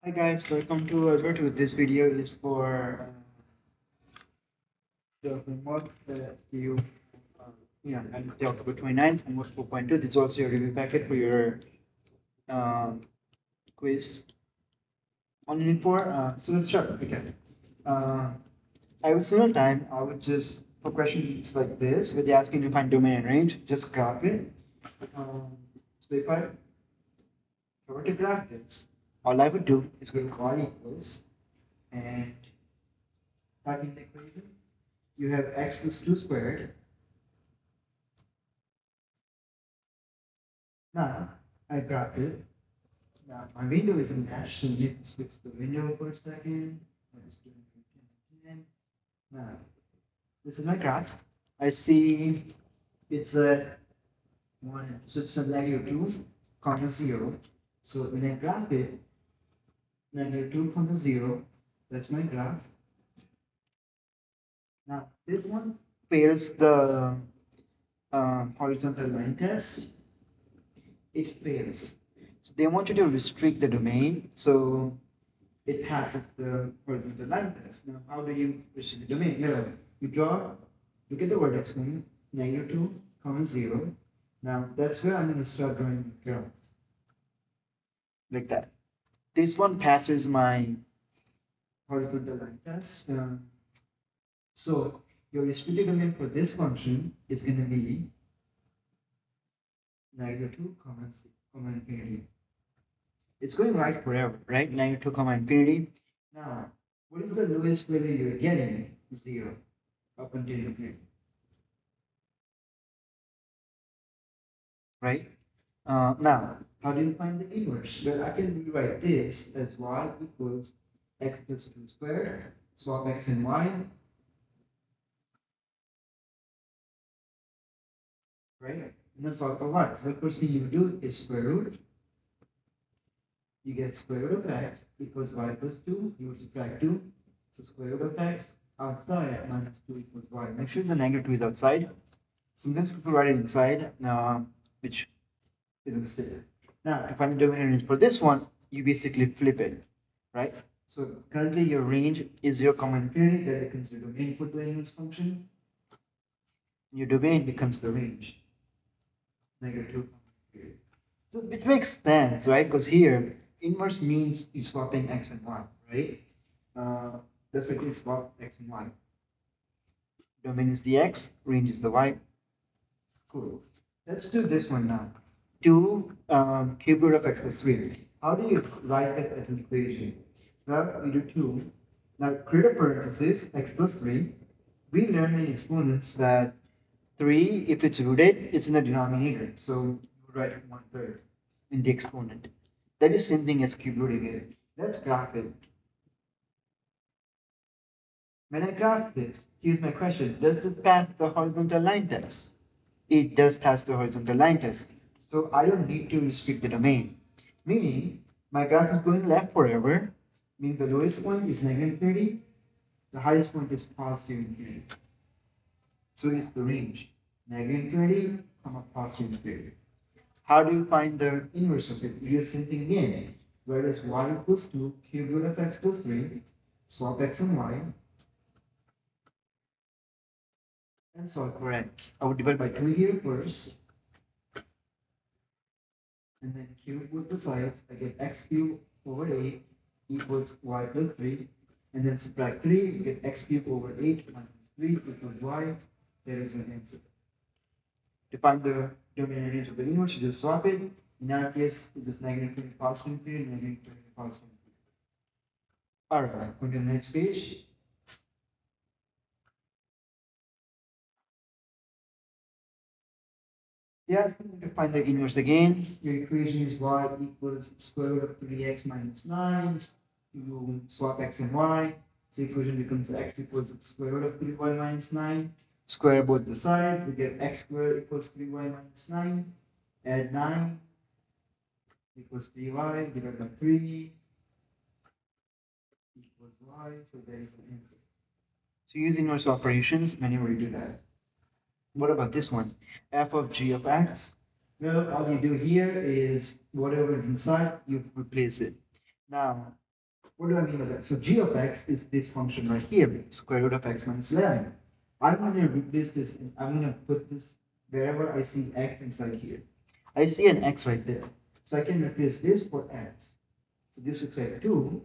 Hi guys, welcome to Albert. This video is for the homework that's due, Wednesday, October 29th, homework 4.2. This is also your review packet for your quiz on Unit 4. So let's start. Okay. Uh, I would single time, I would just, for questions like this, where they ask you to find domain and range, just graph it. So if I were to graph this, all I would do is go to y equals and type in the equation. You have x plus 2 squared. Now, I graphed it. Now, my window is in dash, so you switch the window for a second. Now, this is my graph. I see it's a 1, so it's a negative 2, comma 0. So when I graph it, negative 2, comma 0, that's my graph. Now, this one fails the horizontal line test. It fails. So they want you to restrict the domain. So it passes the horizontal line test. Now, how do you restrict the domain? You draw, look at the vertex point, negative 2, comma 0. Now, that's where I'm going to start drawing the graph. Like that. This one passes my horizontal line test. So, your restricted domain for this function is going to be negative 2, comma infinity. It's going right forever, right? Negative 2, comma infinity. Now, what is the lowest value you're getting? 0 up until infinity. Right? Now, how do you find the inverse? Well, I can rewrite this as y equals x plus 2 squared, swap x and y, right? And then solve for y. So the first thing you do is square root. You get square root of x equals y plus 2. You would subtract 2. So square root of x outside minus 2 equals y. Make sure the negative 2 is outside. Sometimes people write it inside, which is a mistake. Now, to find the domain range for this one, you basically flip it, right? So currently your range is 0, infinity. That becomes your domain for the inverse function. Your domain becomes the range, negative 2. So it makes sense, right? Because here, inverse means you're swapping x and y, right? That's what you swap x and y. Domain is the x, range is the y. Cool. Let's do this one now. 2 cube root of x plus 3. How do you write that as an equation? Well, we do 2. Now, create a parenthesis, x plus 3. We learned in exponents that 3, if it's rooted, it's in the denominator. So you write 1/3 in the exponent. That is same thing as cube rooting it. Let's graph it. When I graph this, here's my question. Does this pass the horizontal line test? It does pass the horizontal line test. So I don't need to restrict the domain. Meaning, my graph is going left forever, meaning the lowest point is negative infinity, the highest point is positive infinity. So it's the range, negative infinity, comma positive infinity. How do you find the inverse of it? You do the same thing again. Whereas y equals 2, cube root of x plus 3, swap x and y, and solve for x. I would divide by 2 here first, and then cube with the sides, I get x cubed over 8 equals y plus 3, and then subtract 3, you get x cubed over 8 minus 3 equals y. There is your answer. To find the domain and range of the inverse, you just swap it. In our case, it's just negative infinity, positive infinity, negative infinity, positive infinity. Alright, go to the next page. Yes, to find the inverse again, your equation is y equals square root of 3x minus 9. You swap x and y, so equation becomes x equals square root of 3y minus 9. Square both the sides, we get x squared equals 3y minus 9. Add 9 equals 3y divided by 3 equals y, so there is an answer. So use inverse operations whenever you do that. What about this one? F of g of x. Well, all you do here is whatever is inside, you replace it. Now, What do I mean by that? So g of x is this function right here, square root of x minus 11. I'm going to replace this, and I'm going to put this wherever I see x inside here. I see an x right there. So I can replace this for x. So this looks like 2.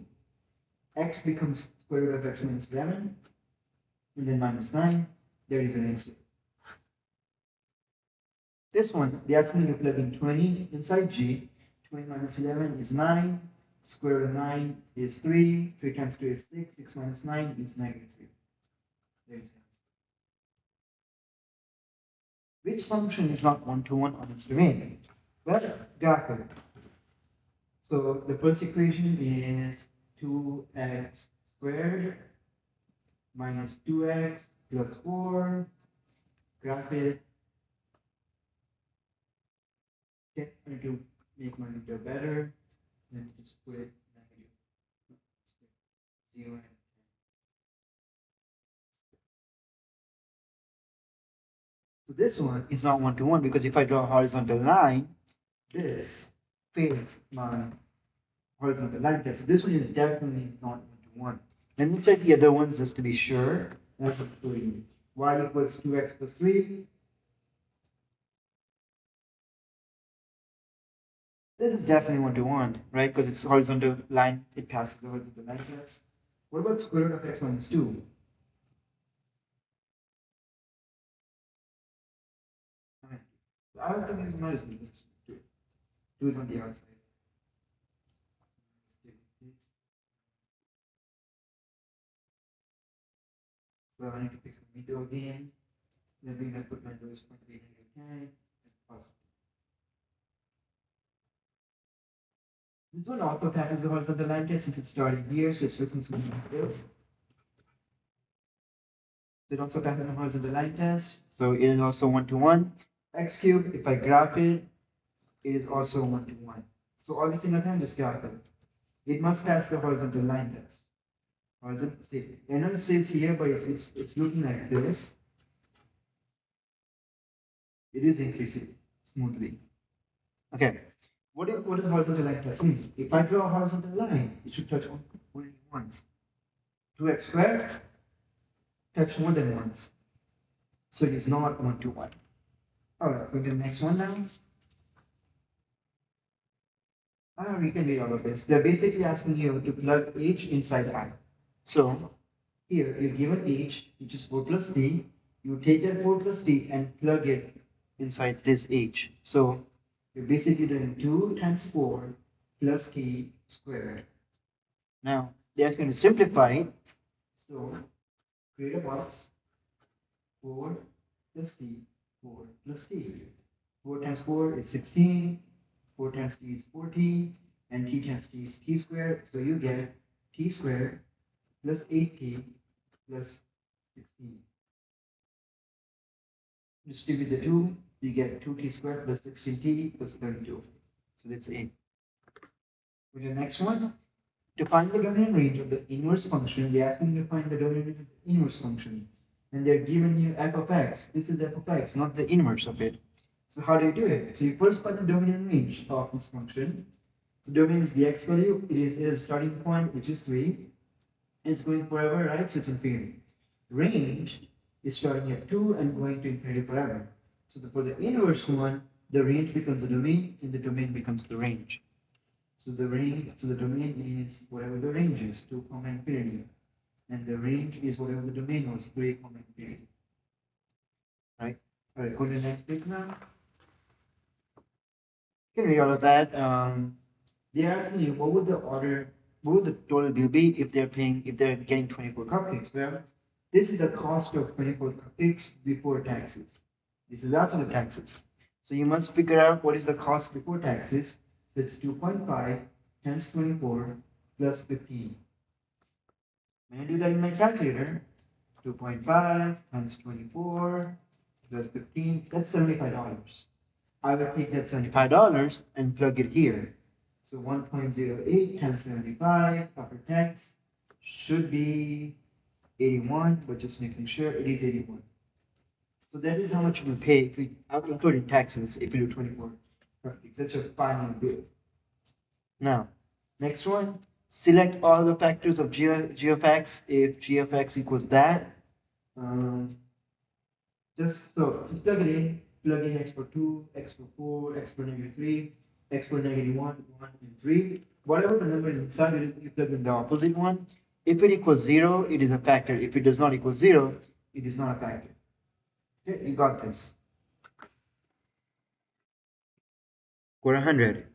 X becomes square root of x minus 11, and then minus 9. There is an answer. This one, they asked me to plug in 20 inside g. 20 minus 11 is 9. Square root of 9 is 3. 3 times 2 is 6. 6 minus 9 is negative 3. There is an answer. Which function is not one-to-one on its domain? Well, graph it. So the first equation is 2x squared minus 2x plus 4. Graph it. Okay, I'm going to make my window better. Then just put it negative 0 and 10. So this one is not one-to-one because if I draw a horizontal line, this fails my horizontal line test. So this one is definitely not one-to-one. Let me check the other ones just to be sure. Y equals 2x plus 3. This is definitely one-to-one, right? Because it's horizontal line, it passes the horizontal line test. What about square root of x minus 2? I don't think it's minus 2. It's 2. 2 is on the outside. So I need to pick a window again. Then we're going to put my lowest point to be negative 10 and positive. This one also passes the horizontal line test since it's starting here, so it's looking something like this. It also passes the horizontal line test, so it is also one-to-one. X cubed, if I graph it, it is also one-to-one. So every single time, just graph it. It must pass the horizontal line test. Horizontal, see, I know it says here, but it's looking like this. It is increasing smoothly. Okay. What is horizontal line test means? If I draw a horizontal line, it should touch only once. 2x squared touch more than once. So it is not one-to-one. All right, go to the next one now. We can read all of this. They're basically asking you to plug h inside I. So here you're given h, which is 4 plus d. You take that 4 plus d and plug it inside this h. So you're basically doing 2 times 4 plus d squared. Now they're asking you to simplify it. So create a box. 4 plus d, 4 plus d. 4 times 4 is 16. 4 times t is 40, and t times t is t squared. So you get t squared plus 8t plus 16. Distribute the 2, you get 2t squared plus 16t plus 32. So that's 8. With the next one, to find the domain range of the inverse function, they're asking you to find the domain range of the inverse function. And they're giving you f of x. This is f of x, not the inverse of it. So how do you do it? So you first find the domain range of this function. The domain is the x value. It is a starting point, which is 3. It's going forever, right? So it's infinity. Range is starting at 2 and going to infinity forever. So for the inverse one, the range becomes the domain, and the domain becomes the range. So the domain is whatever the range is, 2, infinity. And the range is whatever the domain was, 3, infinity. Right? All right, go to the next page now. You can read all of that. They're asking you what would the total bill be if they're getting 24 cupcakes? Well, this is the cost of 24 cupcakes before taxes. This is after the taxes. So you must figure out what is the cost before taxes. So it's 2.5 times 24 plus 15. When I do that in my calculator, 2.5 times 24 plus 15, that's $75. I will take that $75 and plug it here. So 1.08 times 75 after tax should be 81, but just making sure it is 81. So that is how much you will pay if you, including taxes, if you do 24 cupcakes. That's your final bill. Now, next one, select all the factors of g of x if g of x equals that. Just plug it in. Plug in x for 2, x for 4, x for -3, x for -1, 1, and 3. Whatever the number is inside it, you plug in the opposite one. If it equals 0, it is a factor. If it does not equal 0, it is not a factor. Okay, you got this. For 100.